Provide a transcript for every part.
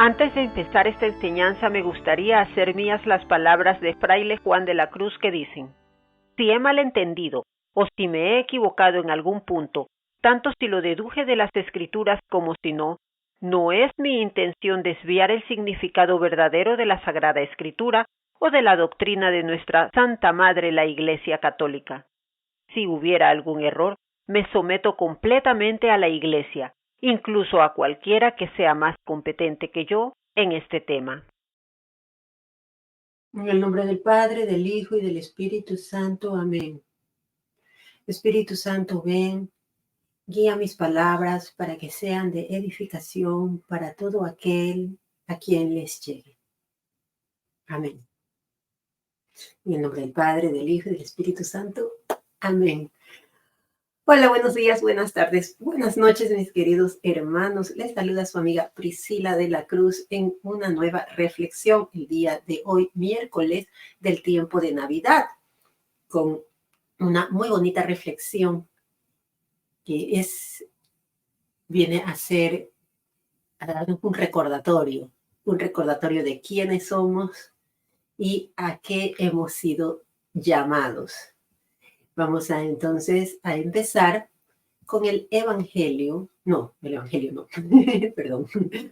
Antes de empezar esta enseñanza me gustaría hacer mías las palabras de Fraile Juan de la Cruz que dicen: si he malentendido o si me he equivocado en algún punto, tanto si lo deduje de las Escrituras como si no, no es mi intención desviar el significado verdadero de la Sagrada Escritura o de la doctrina de nuestra Santa Madre la Iglesia Católica. Si hubiera algún error, me someto completamente a la Iglesia, incluso a cualquiera que sea más competente que yo en este tema. En el nombre del Padre, del Hijo y del Espíritu Santo. Amén. Espíritu Santo, ven, guía mis palabras para que sean de edificación para todo aquel a quien les llegue. Amén. En el nombre del Padre, del Hijo y del Espíritu Santo. Amén. Hola, buenos días, buenas tardes, buenas noches, mis queridos hermanos. Les saluda su amiga Priscila de la Cruz en una nueva reflexión el día de hoy, miércoles del tiempo de Navidad, con una muy bonita reflexión que viene a ser a darnos un recordatorio de quiénes somos y a qué hemos sido llamados. Vamos entonces a empezar con el Evangelio. No, perdón.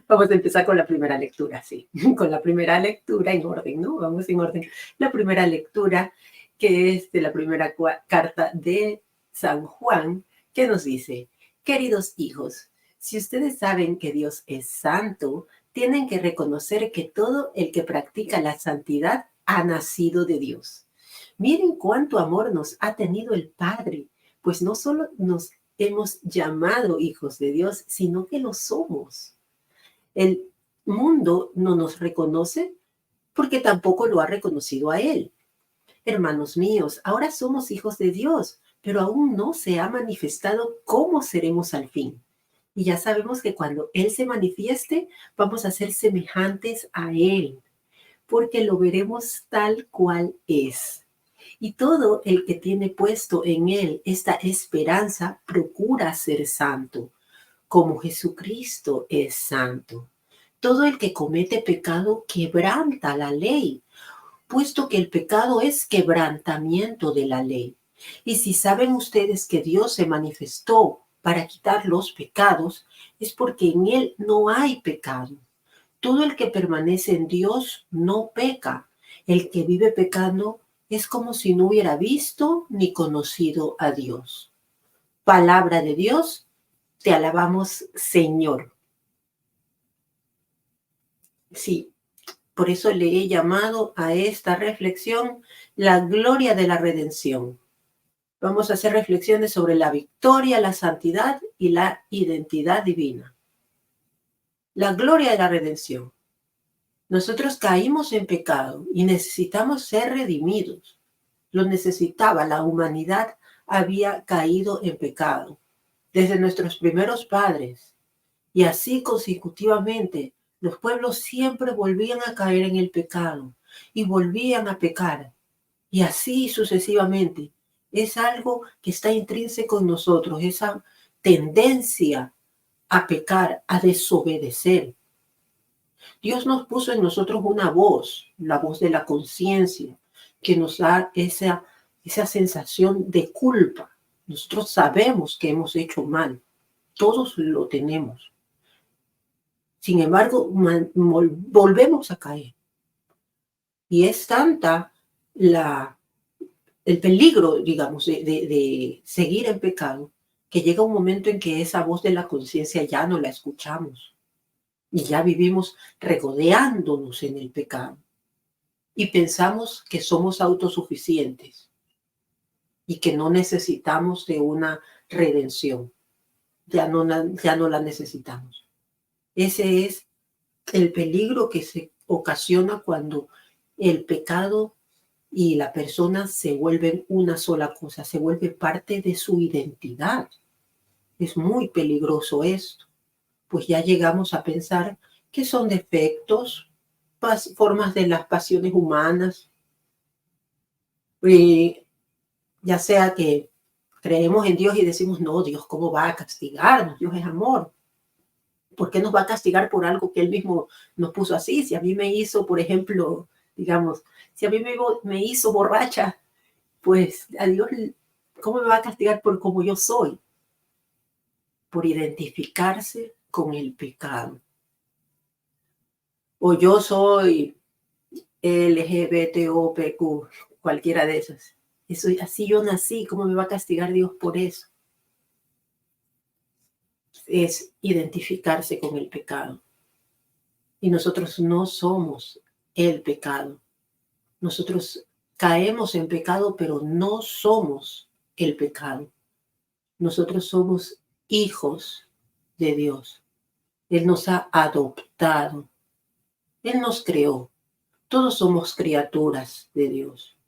Vamos a empezar con la primera lectura, sí. Con la primera lectura en orden, ¿no? Vamos en orden. La primera lectura, que es de la primera carta de San Juan, que nos dice: queridos hijos, si ustedes saben que Dios es santo, tienen que reconocer que todo el que practica la santidad ha nacido de Dios. Miren cuánto amor nos ha tenido el Padre, pues no solo nos hemos llamado hijos de Dios, sino que lo somos. El mundo no nos reconoce porque tampoco lo ha reconocido a Él. Hermanos míos, ahora somos hijos de Dios, pero aún no se ha manifestado cómo seremos al fin. Y ya sabemos que cuando Él se manifieste, vamos a ser semejantes a Él, porque lo veremos tal cual es. Y todo el que tiene puesto en Él esta esperanza procura ser santo, como Jesucristo es santo. Todo el que comete pecado quebranta la ley, puesto que el pecado es quebrantamiento de la ley. Y si saben ustedes que Dios se manifestó para quitar los pecados, es porque en Él no hay pecado. Todo el que permanece en Dios no peca. El que vive pecando es como si no hubiera visto ni conocido a Dios. Palabra de Dios, te alabamos, Señor. Sí, por eso le he llamado a esta reflexión la gloria de la redención. Vamos a hacer reflexiones sobre la victoria, la santidad y la identidad divina. La gloria de la redención. Nosotros caímos en pecado y necesitamos ser redimidos. Lo necesitaba, la humanidad había caído en pecado desde nuestros primeros padres. Y así consecutivamente, los pueblos siempre volvían a caer en el pecado y volvían a pecar. Y así sucesivamente. Es algo que está intrínseco en nosotros, esa tendencia a pecar, a desobedecer. Dios nos puso en nosotros una voz, la voz de la conciencia, que nos da esa sensación de culpa. Nosotros sabemos que hemos hecho mal, todos lo tenemos. Sin embargo, volvemos a caer. Y es tanta el peligro, digamos, de seguir en pecado, que llega un momento en que esa voz de la conciencia ya no la escuchamos. Y ya vivimos regodeándonos en el pecado. Y pensamos que somos autosuficientes y que no necesitamos de una redención. Ya no la necesitamos. Ese es el peligro que se ocasiona cuando el pecado y la persona se vuelven una sola cosa, se vuelve parte de su identidad. Es muy peligroso esto, pues ya llegamos a pensar que son defectos, formas de las pasiones humanas, ya sea que creemos en Dios y decimos, no, Dios, ¿cómo va a castigarnos? Dios es amor. ¿Por qué nos va a castigar por algo que Él mismo nos puso así? Si a mí me hizo, por ejemplo, digamos, si a mí me hizo borracha, pues a Dios, ¿cómo me va a castigar por cómo yo soy? Por identificarse con el pecado. O yo soy LGBTOPQ, cualquiera de esas. Eso, así yo nací, ¿cómo me va a castigar Dios por eso? Es identificarse con el pecado. Y nosotros no somos el pecado. Nosotros caemos en pecado, pero no somos el pecado. Nosotros somos hijos de Dios. Él nos ha adoptado. Él nos creó. Todos somos criaturas de Dios,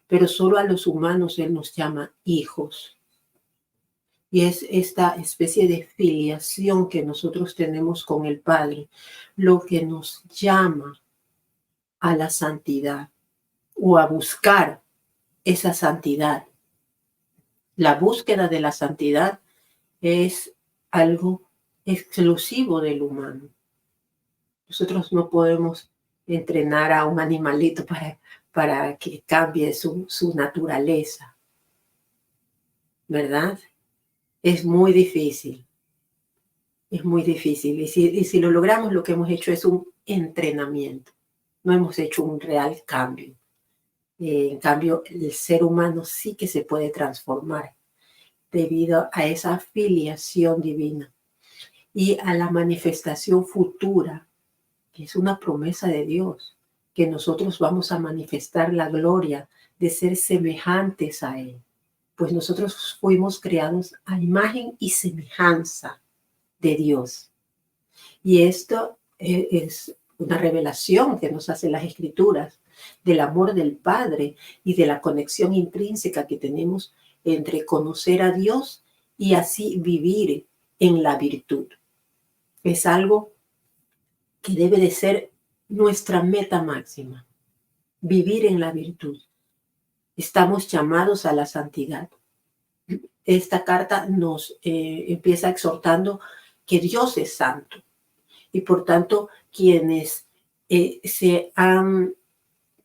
pero solo a los humanos Él nos llama hijos. Y es esta especie de filiación que nosotros tenemos con el Padre lo que nos llama a la santidad o a buscar esa santidad. La búsqueda de la santidad es algo exclusivo del humano. Nosotros no podemos entrenar a un animalito para que cambie su naturaleza, ¿verdad? Es muy difícil, es muy difícil. Y si lo logramos, lo que hemos hecho es un entrenamiento. No hemos hecho un real cambio. En cambio, el ser humano sí que se puede transformar debido a esa filiación divina y a la manifestación futura, que es una promesa de Dios, que nosotros vamos a manifestar la gloria de ser semejantes a Él. Pues nosotros fuimos creados a imagen y semejanza de Dios. Y esto es una revelación que nos hacen las Escrituras del amor del Padre y de la conexión intrínseca que tenemos entre conocer a Dios y así vivir en la virtud. Es algo que debe de ser nuestra meta máxima, vivir en la virtud. Estamos llamados a la santidad. Esta carta nos empieza exhortando que Dios es santo y por tanto quienes se han,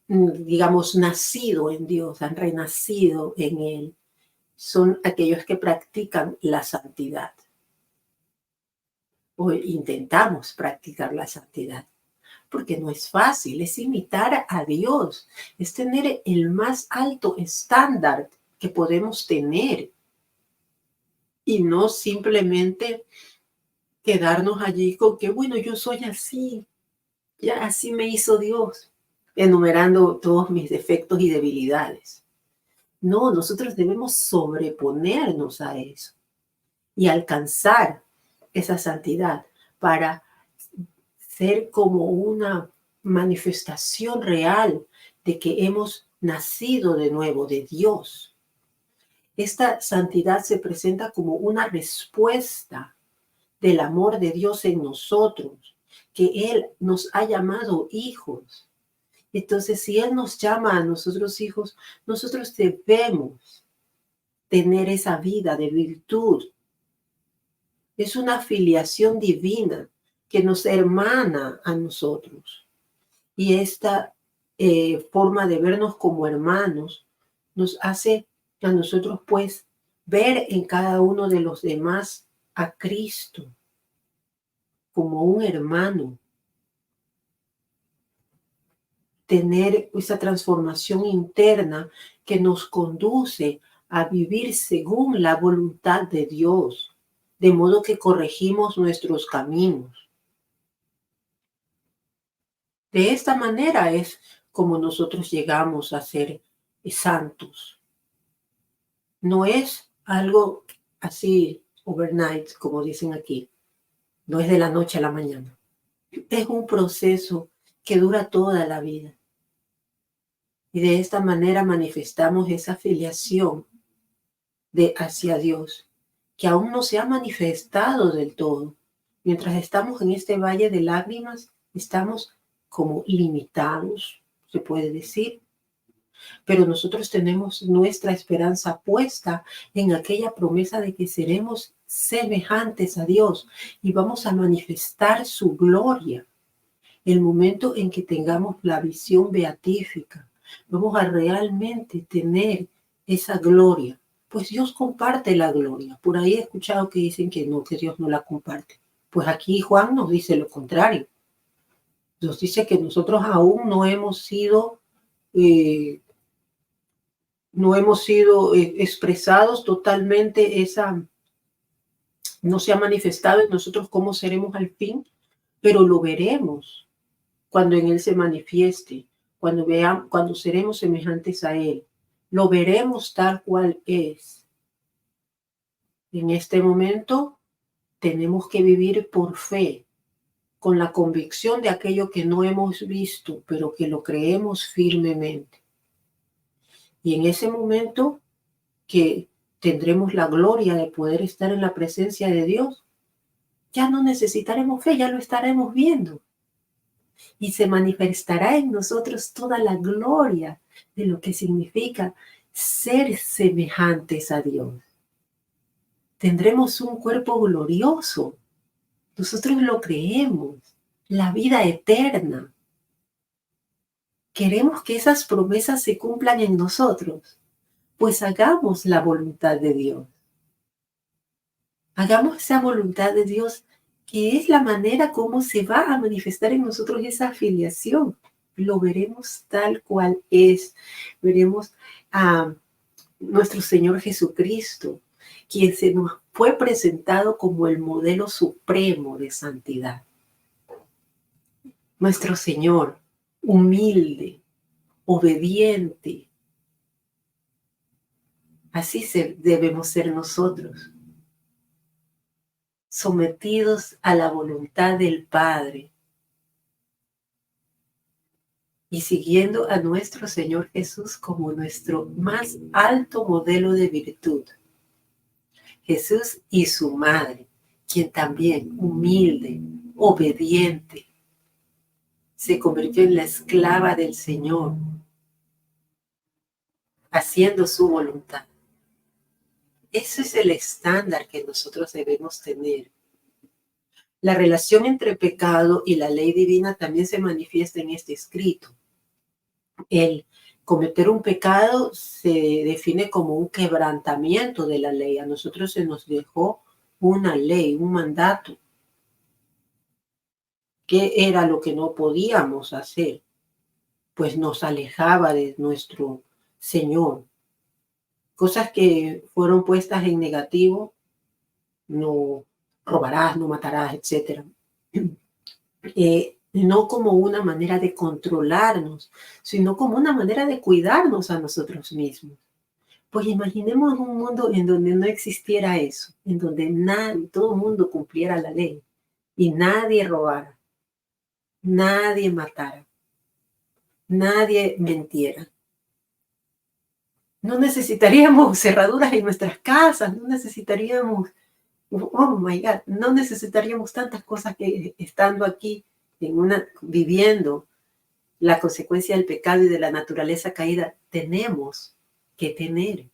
digamos, nacido en Dios, han renacido en Él, son aquellos que practican la santidad o intentamos practicar la santidad. Porque no es fácil, es imitar a Dios, es tener el más alto estándar que podemos tener y no simplemente quedarnos allí con que, bueno, yo soy así, ya así me hizo Dios, enumerando todos mis defectos y debilidades. No, nosotros debemos sobreponernos a eso y alcanzar esa santidad para ser como una manifestación real de que hemos nacido de nuevo de Dios. Esta santidad se presenta como una respuesta del amor de Dios en nosotros, que Él nos ha llamado hijos. Entonces, si Él nos llama a nosotros hijos, nosotros debemos tener esa vida de virtud. Es una filiación divina que nos hermana a nosotros. Y esta forma de vernos como hermanos nos hace a nosotros, pues, ver en cada uno de los demás a Cristo como un hermano. Tener esa transformación interna que nos conduce a vivir según la voluntad de Dios, de modo que corregimos nuestros caminos. De esta manera es como nosotros llegamos a ser santos. No es algo así overnight, como dicen aquí. No es de la noche a la mañana. Es un proceso que dura toda la vida. Y de esta manera manifestamos esa filiación hacia Dios, que aún no se ha manifestado del todo. Mientras estamos en este valle de lágrimas, estamos como limitados, se puede decir. Pero nosotros tenemos nuestra esperanza puesta en aquella promesa de que seremos semejantes a Dios y vamos a manifestar su gloria. El momento en que tengamos la visión beatífica, vamos a realmente tener esa gloria. Pues Dios comparte la gloria. Por ahí he escuchado que dicen que no, que Dios no la comparte. Pues aquí Juan nos dice lo contrario. Nos dice que nosotros aún no hemos sido expresados totalmente, no se ha manifestado en nosotros cómo seremos al fin, pero lo veremos cuando en Él se manifieste, cuando seremos semejantes a Él. Lo veremos tal cual es. En este momento tenemos que vivir por fe, con la convicción de aquello que no hemos visto, pero que lo creemos firmemente. Y en ese momento que tendremos la gloria de poder estar en la presencia de Dios, ya no necesitaremos fe, ya lo estaremos viendo. Y se manifestará en nosotros toda la gloria de lo que significa ser semejantes a Dios. Tendremos un cuerpo glorioso. Nosotros lo creemos. La vida eterna. Queremos que esas promesas se cumplan en nosotros. Pues hagamos la voluntad de Dios. Hagamos esa voluntad de Dios, que es la manera como se va a manifestar en nosotros esa afiliación. Lo veremos tal cual es. Veremos a nuestro Señor Jesucristo, quien se nos fue presentado como el modelo supremo de santidad. Nuestro Señor, humilde, obediente. Así debemos ser nosotros, sometidos a la voluntad del Padre y siguiendo a nuestro Señor Jesús como nuestro más alto modelo de virtud. Jesús y su madre, quien también humilde, obediente, se convirtió en la esclava del Señor, haciendo su voluntad. Ese es el estándar que nosotros debemos tener. La relación entre pecado y la ley divina también se manifiesta en este escrito. El cometer un pecado se define como un quebrantamiento de la ley. A nosotros se nos dejó una ley, un mandato. ¿Qué era lo que no podíamos hacer? Pues nos alejaba de nuestro Señor. Cosas que fueron puestas en negativo, no robarás, no matarás, etc. No como una manera de controlarnos, sino como una manera de cuidarnos a nosotros mismos. Pues imaginemos un mundo en donde no existiera eso, en donde todo el mundo cumpliera la ley y nadie robara, nadie matara, nadie mintiera. No necesitaríamos cerraduras en nuestras casas, no necesitaríamos, oh my God, no necesitaríamos tantas cosas que estando aquí viviendo la consecuencia del pecado y de la naturaleza caída tenemos que tener.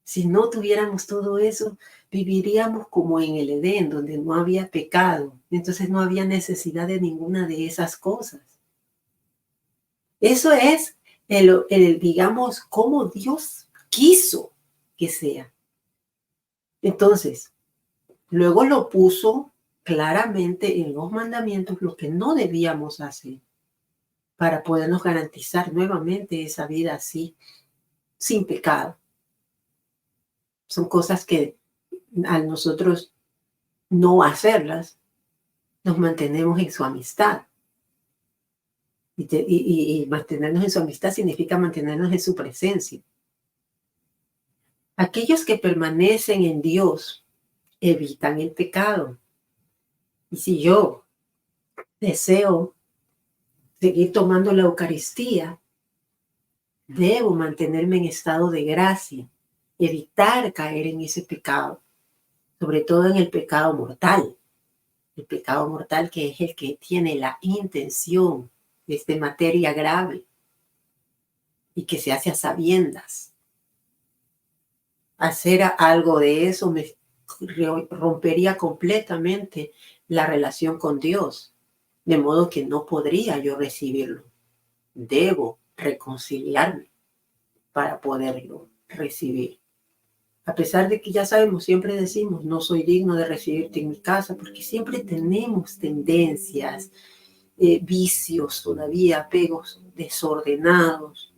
Si no tuviéramos todo eso, viviríamos como en el Edén, donde no había pecado. Entonces no había necesidad de ninguna de esas cosas. Eso es digamos, como Dios quiso que sea. Entonces, luego lo puso claramente en los mandamientos lo que no debíamos hacer para podernos garantizar nuevamente esa vida así, sin pecado. Son cosas que al nosotros no hacerlas, nos mantenemos en su amistad. Y mantenernos en su amistad significa mantenernos en su presencia. Aquellos que permanecen en Dios evitan el pecado. Y si yo deseo seguir tomando la Eucaristía, debo mantenerme en estado de gracia, evitar caer en ese pecado, sobre todo en el pecado mortal. El pecado mortal que es el que tiene la intención de materia grave y que se hace a sabiendas. hacer algo de eso me rompería completamente la relación con Dios, de modo que no podría yo recibirlo. Debo reconciliarme para poderlo recibir. A pesar de que ya sabemos, siempre decimos, no soy digno de recibirte en mi casa, porque siempre tenemos tendencias, vicios todavía, apegos desordenados,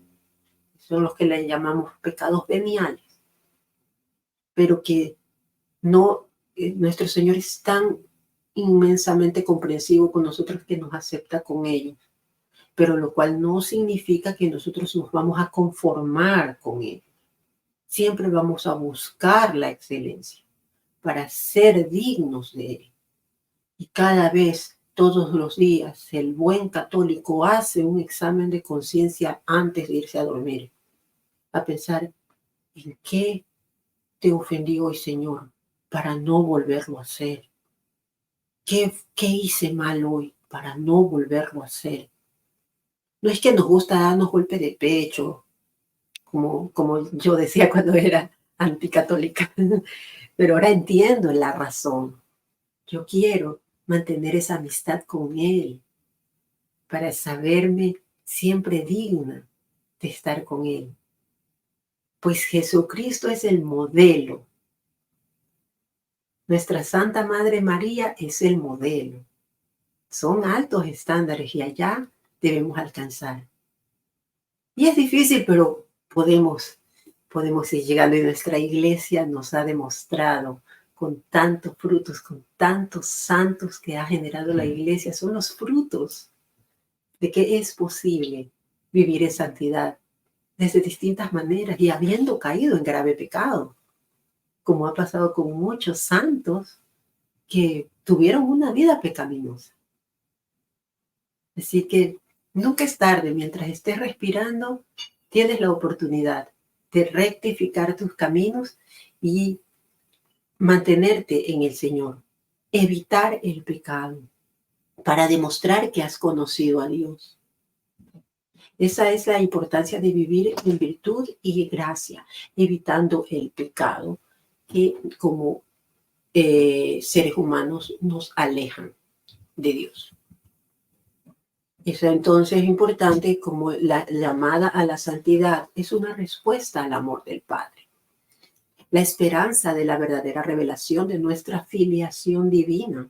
son los que le llamamos pecados veniales, pero que no, nuestro Señor es tan inmensamente comprensivo con nosotros que nos acepta con ellos, pero lo cual no significa que nosotros nos vamos a conformar con ellos. Siempre vamos a buscar la excelencia para ser dignos de Él. Y cada vez, todos los días, el buen católico hace un examen de conciencia antes de irse a dormir, a pensar en qué te ofendí hoy, Señor, para no volverlo a hacer. ¿Qué hice mal hoy para no volverlo a hacer? No es que nos gusta darnos golpe de pecho, como yo decía cuando era anticatólica, pero ahora entiendo la razón. Yo quiero mantener esa amistad con Él para saberme siempre digna de estar con Él. Pues Jesucristo es el modelo. Nuestra Santa Madre María es el modelo. Son altos estándares y allá debemos alcanzar. Y es difícil, pero podemos ir llegando, y nuestra iglesia nos ha demostrado con tantos frutos, con tantos santos que ha generado la iglesia, son los frutos de que es posible vivir en santidad desde distintas maneras y habiendo caído en grave pecado, como ha pasado con muchos santos que tuvieron una vida pecaminosa. Así que nunca es tarde, mientras estés respirando, tienes la oportunidad de rectificar tus caminos y mantenerte en el Señor, evitar el pecado para demostrar que has conocido a Dios. Esa es la importancia de vivir en virtud y gracia, evitando el pecado que como seres humanos nos alejan de Dios. Es entonces importante como la llamada a la santidad es una respuesta al amor del Padre. La esperanza de la verdadera revelación de nuestra filiación divina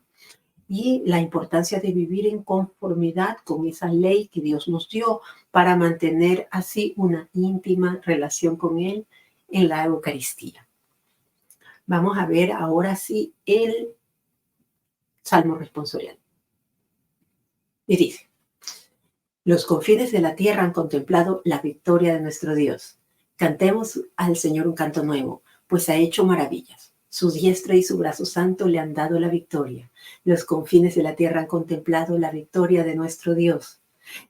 y la importancia de vivir en conformidad con esa ley que Dios nos dio para mantener así una íntima relación con Él en la Eucaristía. Vamos a ver ahora sí el Salmo responsorial. Y dice: los confines de la tierra han contemplado la victoria de nuestro Dios. Cantemos al Señor un canto nuevo, pues ha hecho maravillas. Su diestra y su brazo santo le han dado la victoria. Los confines de la tierra han contemplado la victoria de nuestro Dios.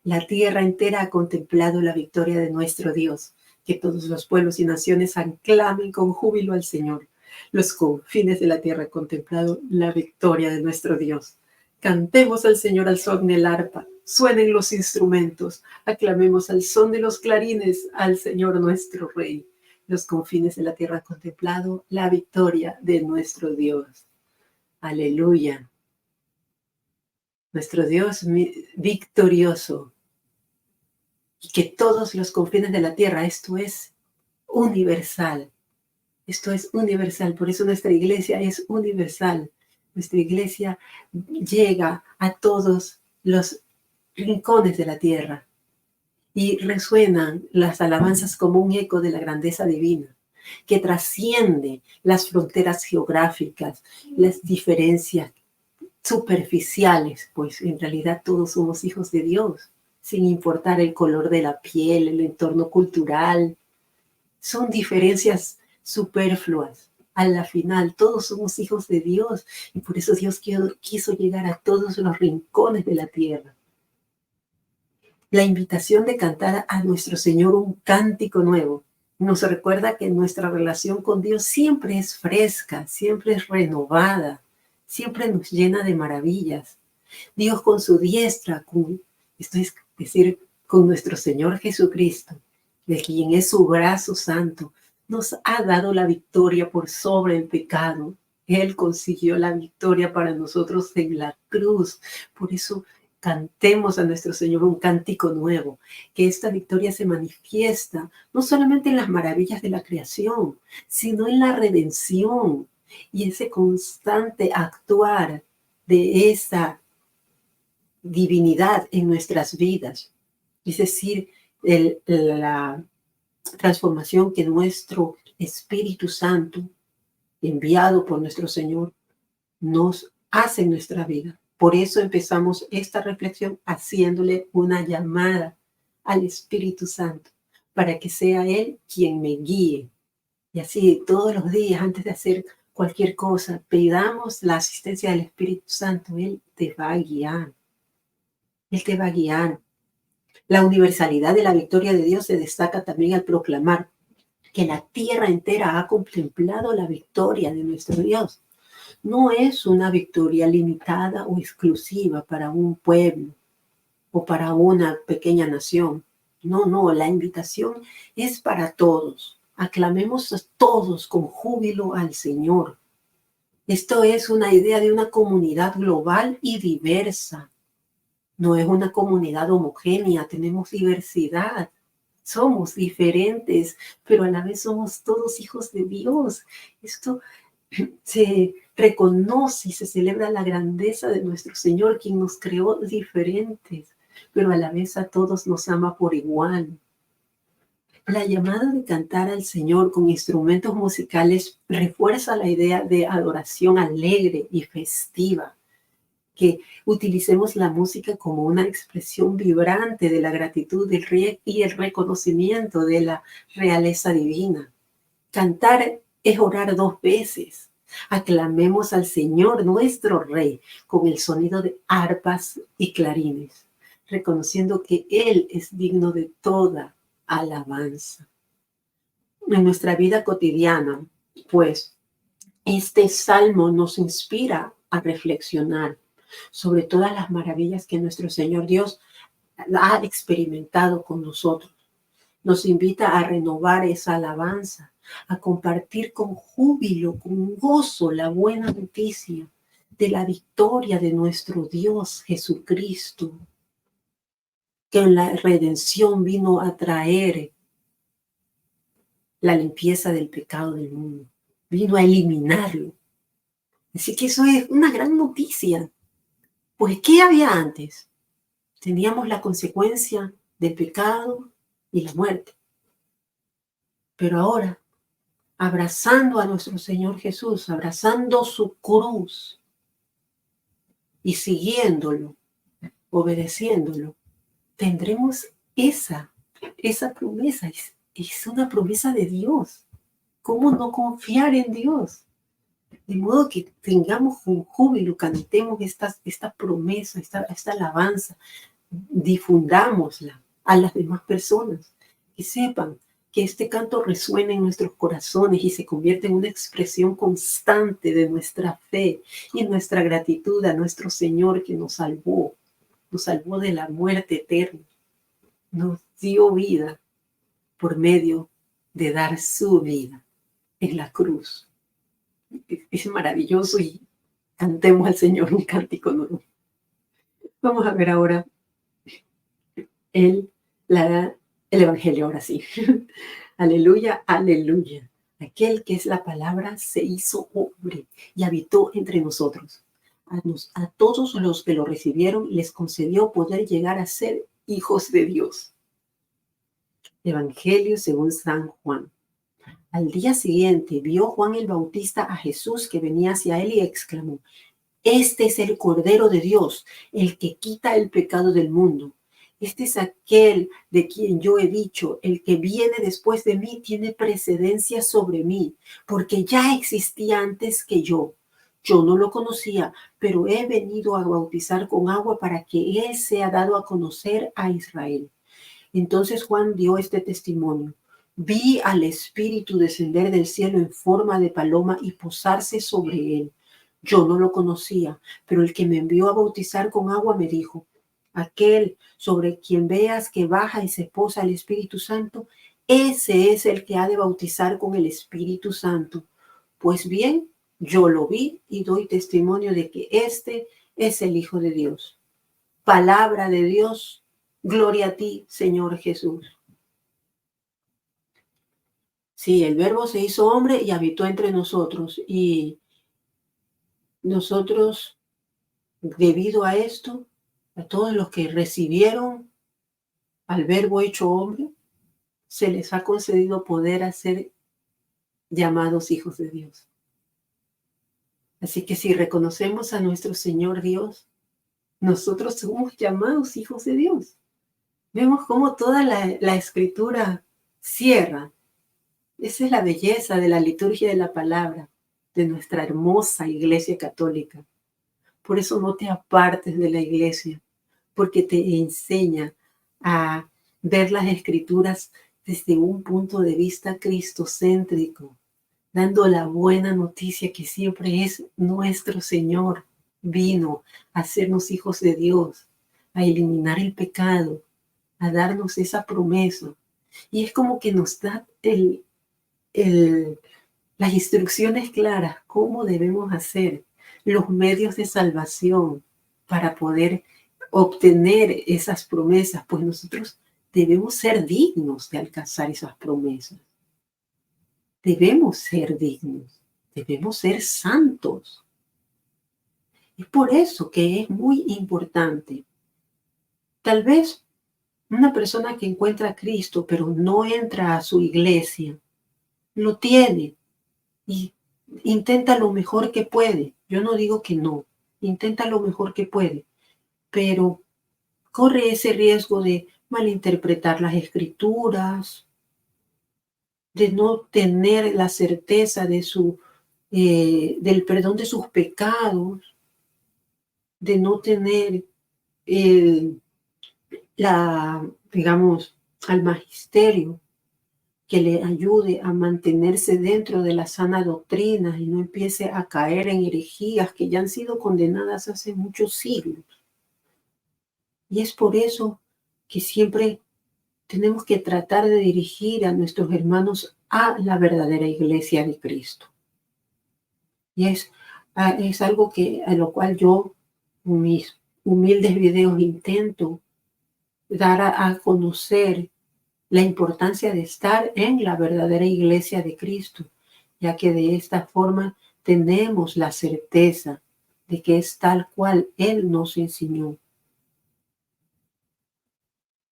La tierra entera ha contemplado la victoria de nuestro Dios. Que todos los pueblos y naciones aclamen con júbilo al Señor. Los confines de la tierra han contemplado la victoria de nuestro Dios. Cantemos al Señor al son del arpa. Suenen los instrumentos. Aclamemos al son de los clarines al Señor nuestro Rey. Los confines de la tierra han contemplado la victoria de nuestro Dios. Aleluya. Nuestro Dios victorioso. Y que todos los confines de la tierra, esto es universal. Esto es universal. Por eso nuestra iglesia es universal. Nuestra iglesia llega a todos los rincones de la tierra y resuenan las alabanzas como un eco de la grandeza divina que trasciende las fronteras geográficas, las diferencias superficiales, pues en realidad todos somos hijos de Dios, sin importar el color de la piel, el entorno cultural. Son diferencias superfluas. A la final, todos somos hijos de Dios y por eso Dios quiso llegar a todos los rincones de la tierra. La invitación de cantar a nuestro Señor un cántico nuevo nos recuerda que nuestra relación con Dios siempre es fresca, siempre es renovada, siempre nos llena de maravillas. Dios con su diestra, esto es decir, con nuestro Señor Jesucristo, de quien es su brazo santo, nos ha dado la victoria por sobre el pecado. Él consiguió la victoria para nosotros en la cruz. Por eso cantemos a nuestro Señor un cántico nuevo, que esta victoria se manifiesta no solamente en las maravillas de la creación, sino en la redención y ese constante actuar de esa divinidad en nuestras vidas. Es decir, la transformación que nuestro Espíritu Santo, enviado por nuestro Señor, nos hace en nuestra vida. Por eso empezamos esta reflexión haciéndole una llamada al Espíritu Santo, para que sea Él quien me guíe. Y así todos los días, antes de hacer cualquier cosa, pidamos la asistencia del Espíritu Santo. Él te va a guiar. Él te va a guiar. La universalidad de la victoria de Dios se destaca también al proclamar que la tierra entera ha contemplado la victoria de nuestro Dios. No es una victoria limitada o exclusiva para un pueblo o para una pequeña nación. No, la invitación es para todos. Aclamemos a todos con júbilo al Señor. Esto es una idea de una comunidad global y diversa. No es una comunidad homogénea, tenemos diversidad. Somos diferentes, pero a la vez somos todos hijos de Dios. Esto se reconoce y se celebra la grandeza de nuestro Señor, quien nos creó diferentes, pero a la vez a todos nos ama por igual. La llamada de cantar al Señor con instrumentos musicales refuerza la idea de adoración alegre y festiva, que utilicemos la música como una expresión vibrante de la gratitud y el reconocimiento de la realeza divina. Cantar es orar 2 veces. Aclamemos al Señor, nuestro Rey, con el sonido de arpas y clarines, reconociendo que Él es digno de toda alabanza. En nuestra vida cotidiana, pues, este salmo nos inspira a reflexionar sobre todas las maravillas que nuestro Señor Dios ha experimentado con nosotros. Nos invita a renovar esa alabanza, a compartir con júbilo, con gozo, la buena noticia de la victoria de nuestro Dios Jesucristo, que en la redención vino a traer la limpieza del pecado del mundo, vino a eliminarlo. Así que eso es una gran noticia. Pues, ¿qué había antes? Teníamos la consecuencia del pecado y la muerte. Pero ahora, abrazando a nuestro Señor Jesús, abrazando su cruz y siguiéndolo, obedeciéndolo, tendremos esa promesa. Es una promesa de Dios. ¿Cómo no confiar en Dios? De modo que tengamos con júbilo, cantemos esta promesa, esta alabanza, difundámosla a las demás personas, que sepan que este canto resuena en nuestros corazones y se convierte en una expresión constante de nuestra fe y nuestra gratitud a nuestro Señor, que nos salvó de la muerte eterna, nos dio vida por medio de dar su vida en la cruz. Es maravilloso y cantemos al Señor un cántico nuevo. Vamos a ver ahora el Evangelio, ahora sí. Aleluya, aleluya. Aquel que es la palabra se hizo hombre y habitó entre nosotros. A todos los que lo recibieron les concedió poder llegar a ser hijos de Dios. Evangelio según San Juan. Al día siguiente vio Juan el Bautista a Jesús que venía hacia él y exclamó: Este es el Cordero de Dios, el que quita el pecado del mundo. Este es aquel de quien yo he dicho: el que viene después de mí tiene precedencia sobre mí, porque ya existía antes que yo. Yo no lo conocía, pero he venido a bautizar con agua para que él sea dado a conocer a Israel. Entonces Juan dio este testimonio: Vi al Espíritu descender del cielo en forma de paloma y posarse sobre él. Yo no lo conocía, pero el que me envió a bautizar con agua me dijo: Aquel sobre quien veas que baja y se posa el Espíritu Santo, ese es el que ha de bautizar con el Espíritu Santo. Pues bien, yo lo vi y doy testimonio de que este es el Hijo de Dios. Palabra de Dios, gloria a ti, Señor Jesús. Sí, el Verbo se hizo hombre y habitó entre nosotros. Y nosotros, debido a esto, a todos los que recibieron al Verbo hecho hombre, se les ha concedido poder a ser llamados hijos de Dios. Así que si reconocemos a nuestro Señor Dios, nosotros somos llamados hijos de Dios. Vemos cómo toda la escritura cierra. Esa es la belleza de la liturgia de la palabra, de nuestra hermosa Iglesia Católica. Por eso no te apartes de la Iglesia, porque te enseña a ver las escrituras desde un punto de vista cristocéntrico, dando la buena noticia que siempre es nuestro Señor. Vino a hacernos hijos de Dios, a eliminar el pecado, a darnos esa promesa. Y es como que nos da las instrucciones claras, cómo debemos hacer, los medios de salvación para poder obtener esas promesas, pues nosotros debemos ser dignos de alcanzar esas promesas. Debemos ser dignos, debemos ser santos. Es por eso que es muy importante. Tal vez una persona que encuentra a Cristo, pero no entra a su iglesia, lo tiene y intenta lo mejor que puede. Yo no digo que no, intenta lo mejor que puede, pero corre ese riesgo de malinterpretar las escrituras, de no tener la certeza de del perdón de sus pecados, de no tener digamos, al magisterio que le ayude a mantenerse dentro de la sana doctrina y no empiece a caer en herejías que ya han sido condenadas hace muchos siglos. Y es por eso que siempre tenemos que tratar de dirigir a nuestros hermanos a la verdadera iglesia de Cristo. Y es algo a lo cual yo, con mis humildes videos, intento dar a conocer la importancia de estar en la verdadera iglesia de Cristo, ya que de esta forma tenemos la certeza de que es tal cual Él nos enseñó.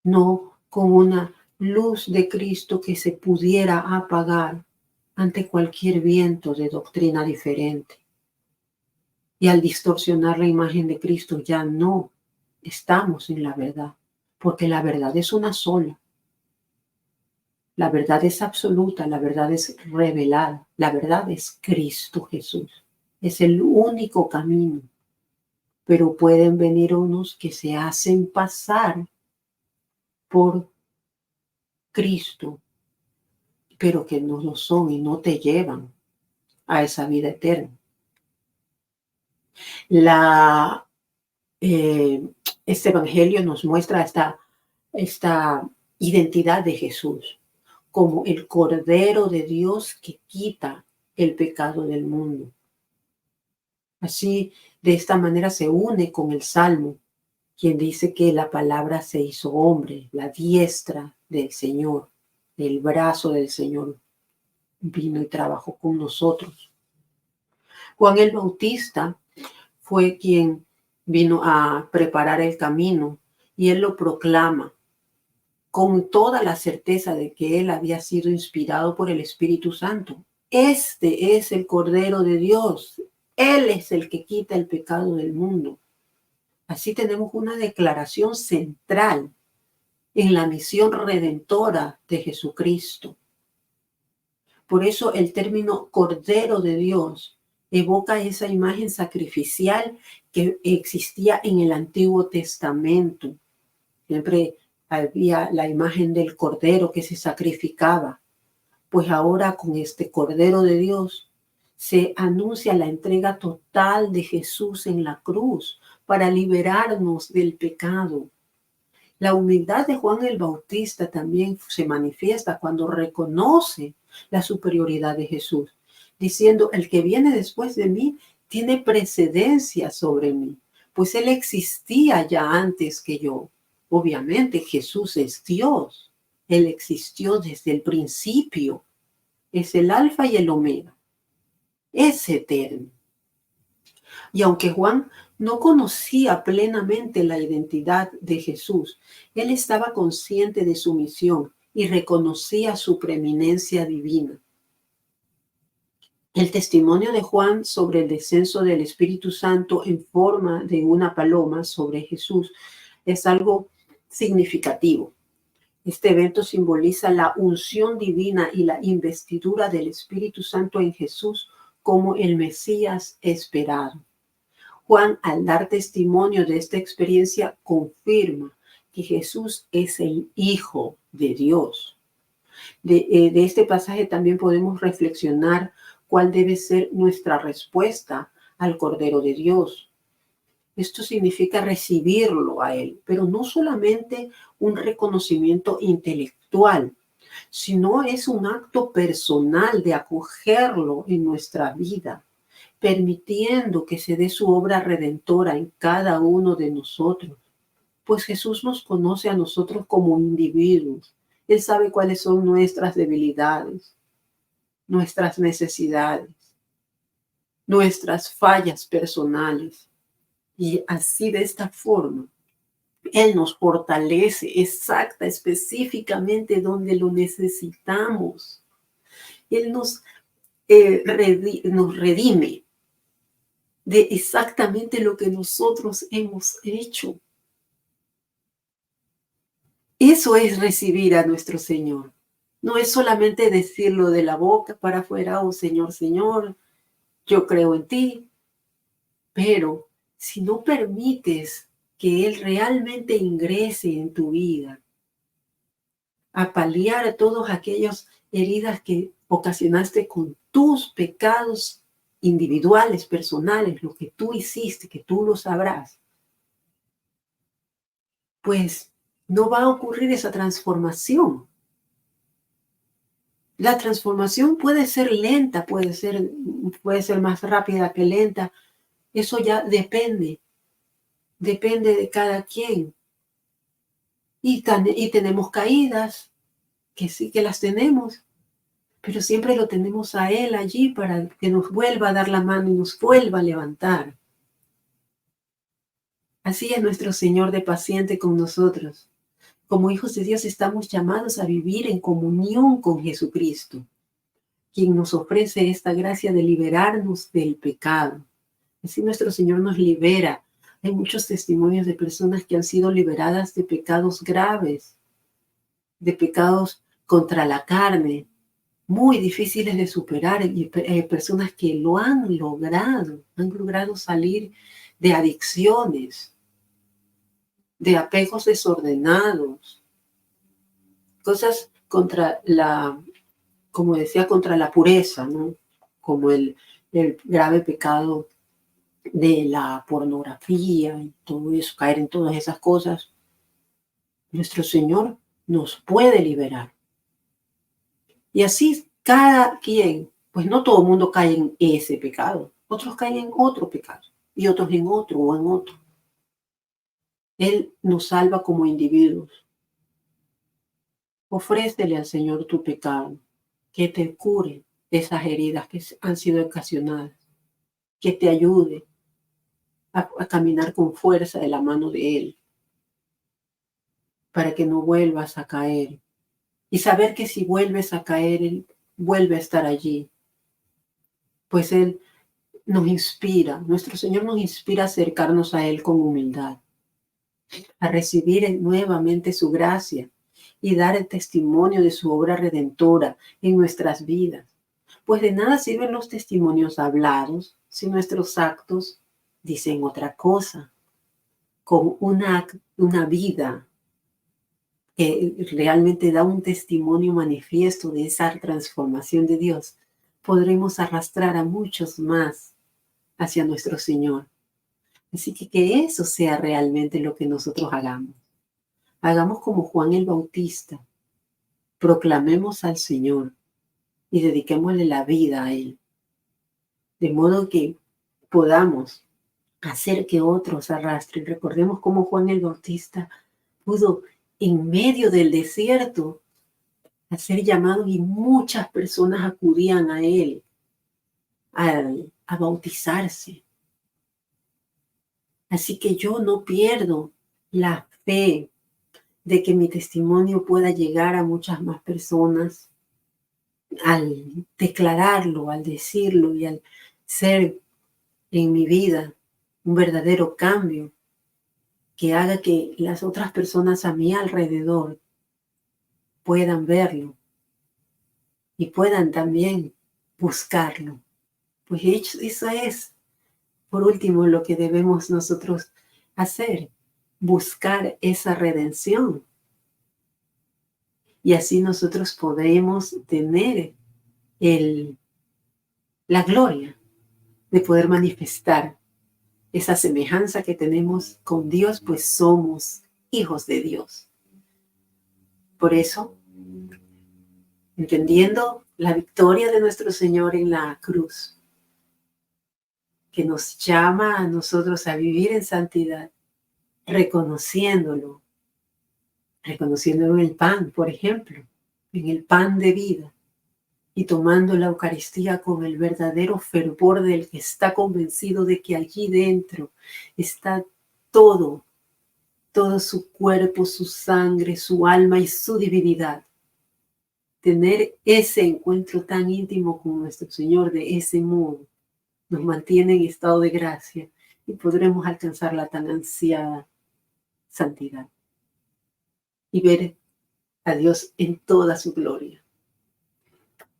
No con una luz de Cristo que se pudiera apagar ante cualquier viento de doctrina diferente. Y al distorsionar la imagen de Cristo ya no estamos en la verdad, porque la verdad es una sola. La verdad es absoluta, la verdad es revelada, la verdad es Cristo Jesús. Es el único camino. Pero pueden venir unos que se hacen pasar por Cristo, pero que no lo son y no te llevan a esa vida eterna. Este evangelio nos muestra esta identidad de Jesús como el Cordero de Dios que quita el pecado del mundo. Así, de esta manera se une con el Salmo, quien dice que la palabra se hizo hombre, la diestra del Señor, el brazo del Señor vino y trabajó con nosotros. Juan el Bautista fue quien vino a preparar el camino y él lo proclama con toda la certeza de que él había sido inspirado por el Espíritu Santo. Este es el Cordero de Dios. Él es el que quita el pecado del mundo. Así tenemos una declaración central en la misión redentora de Jesucristo. Por eso el término Cordero de Dios evoca esa imagen sacrificial que existía en el Antiguo Testamento. Siempre había la imagen del Cordero que se sacrificaba. Pues ahora con este Cordero de Dios se anuncia la entrega total de Jesús en la cruz para liberarnos del pecado. La humildad de Juan el Bautista también se manifiesta cuando reconoce la superioridad de Jesús, diciendo, el que viene después de mí tiene precedencia sobre mí, pues él existía ya antes que yo. Obviamente Jesús es Dios, él existió desde el principio, es el alfa y el omega, es eterno. Y aunque Juan no conocía plenamente la identidad de Jesús, él estaba consciente de su misión y reconocía su preeminencia divina. El testimonio de Juan sobre el descenso del Espíritu Santo en forma de una paloma sobre Jesús es algo significativo. Este evento simboliza la unción divina y la investidura del Espíritu Santo en Jesús como el Mesías esperado. Juan, al dar testimonio de esta experiencia, confirma que Jesús es el Hijo de Dios. De este pasaje también podemos reflexionar cuál debe ser nuestra respuesta al Cordero de Dios. Esto significa recibirlo a Él, pero no solamente un reconocimiento intelectual, sino es un acto personal de acogerlo en nuestra vida, permitiendo que se dé su obra redentora en cada uno de nosotros. Pues Jesús nos conoce a nosotros como individuos. Él sabe cuáles son nuestras debilidades, nuestras necesidades, nuestras fallas personales. Y así, de esta forma, Él nos fortalece específicamente donde lo necesitamos. Él nos redime de exactamente lo que nosotros hemos hecho. Eso es recibir a nuestro Señor. No es solamente decirlo de la boca para afuera, oh Señor, Señor, yo creo en ti. Pero si no permites que Él realmente ingrese en tu vida, a paliar todas aquellas heridas que ocasionaste con tus pecados individuales, personales, lo que tú hiciste, que tú lo sabrás, pues no va a ocurrir esa transformación. La transformación puede ser lenta, puede ser más rápida que lenta. Eso ya depende de cada quien. Y tenemos caídas, que sí que las tenemos, pero siempre lo tenemos a Él allí para que nos vuelva a dar la mano y nos vuelva a levantar. Así es nuestro Señor de paciente con nosotros. Como hijos de Dios estamos llamados a vivir en comunión con Jesucristo, quien nos ofrece esta gracia de liberarnos del pecado. Así nuestro Señor nos libera. Hay muchos testimonios de personas que han sido liberadas de pecados graves, de pecados contra la carne, muy difíciles de superar, y personas que lo han logrado salir de adicciones, de apegos desordenados, cosas contra como decía, contra la pureza, ¿no? Como el grave pecado de la pornografía y todo eso, caer en todas esas cosas. Nuestro Señor nos puede liberar. Y así cada quien, pues no todo el mundo cae en ese pecado, otros caen en otro pecado y otros en otro o en otro. Él nos salva como individuos. Ofrécele al Señor tu pecado, que te cure esas heridas que han sido ocasionadas, que te ayude a caminar con fuerza de la mano de Él, para que no vuelvas a caer. Y saber que si vuelves a caer, Él vuelve a estar allí. Pues Él nos inspira, nuestro Señor nos inspira a acercarnos a Él con humildad, a recibir nuevamente su gracia y dar el testimonio de su obra redentora en nuestras vidas. Pues de nada sirven los testimonios hablados si nuestros actos dicen otra cosa. Con una vida que realmente da un testimonio manifiesto de esa transformación de Dios, podremos arrastrar a muchos más hacia nuestro Señor. Así que eso sea realmente lo que nosotros hagamos. Hagamos como Juan el Bautista. Proclamemos al Señor y dediquémosle la vida a Él. De modo que podamos hacer que otros arrastren. Recordemos cómo Juan el Bautista pudo en medio del desierto hacer llamados y muchas personas acudían a Él a bautizarse. Así que yo no pierdo la fe de que mi testimonio pueda llegar a muchas más personas al declararlo, al decirlo y al ser en mi vida un verdadero cambio que haga que las otras personas a mi alrededor puedan verlo y puedan también buscarlo. Pues eso es, por último, lo que debemos nosotros hacer, buscar esa redención. Y así nosotros podemos tener la gloria de poder manifestar esa semejanza que tenemos con Dios, pues somos hijos de Dios. Por eso, entendiendo la victoria de nuestro Señor en la cruz, que nos llama a nosotros a vivir en santidad, reconociéndolo en el pan, por ejemplo, en el pan de vida, y tomando la Eucaristía con el verdadero fervor del que está convencido de que allí dentro está todo su cuerpo, su sangre, su alma y su divinidad. Tener ese encuentro tan íntimo con nuestro Señor de ese modo nos mantiene en estado de gracia y podremos alcanzar la tan ansiada santidad y ver a Dios en toda su gloria.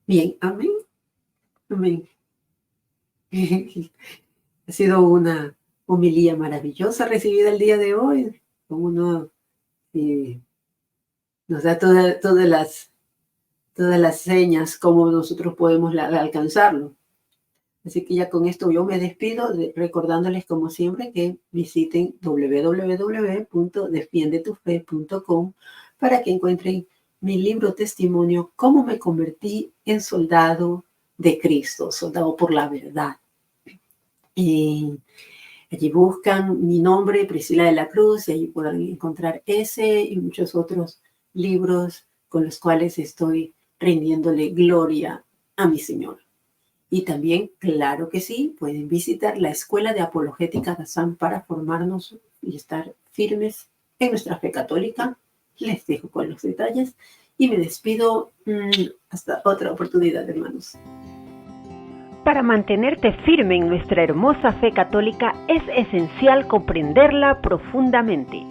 Bien, amén. Amén. Ha sido una homilía maravillosa recibida el día de hoy. Como nos da todas las señas cómo nosotros podemos alcanzarlo. Así que ya con esto yo me despido, recordándoles como siempre que visiten www.defiendetufe.com para que encuentren mi libro testimonio, Cómo me convertí en soldado de Cristo, soldado por la verdad. Y allí buscan mi nombre, Priscila de la Cruz, y allí podrán encontrar ese y muchos otros libros con los cuales estoy rindiéndole gloria a mi Señor. Y también, claro que sí, pueden visitar la Escuela de Apologética DASAM para formarnos y estar firmes en nuestra fe católica. Les dejo con los detalles y me despido hasta otra oportunidad, hermanos. Para mantenerte firme en nuestra hermosa fe católica es esencial comprenderla profundamente.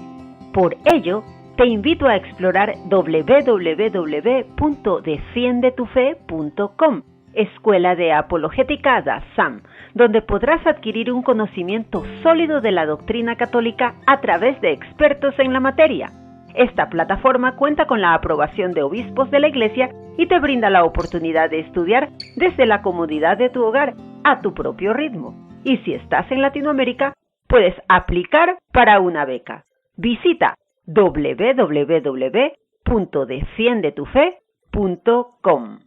Por ello, te invito a explorar www.defiendetufe.com, Escuela de Apologética DASAM, donde podrás adquirir un conocimiento sólido de la doctrina católica a través de expertos en la materia. Esta plataforma cuenta con la aprobación de obispos de la Iglesia y te brinda la oportunidad de estudiar desde la comodidad de tu hogar a tu propio ritmo. Y si estás en Latinoamérica, puedes aplicar para una beca. Visita www.defiendetufe.com.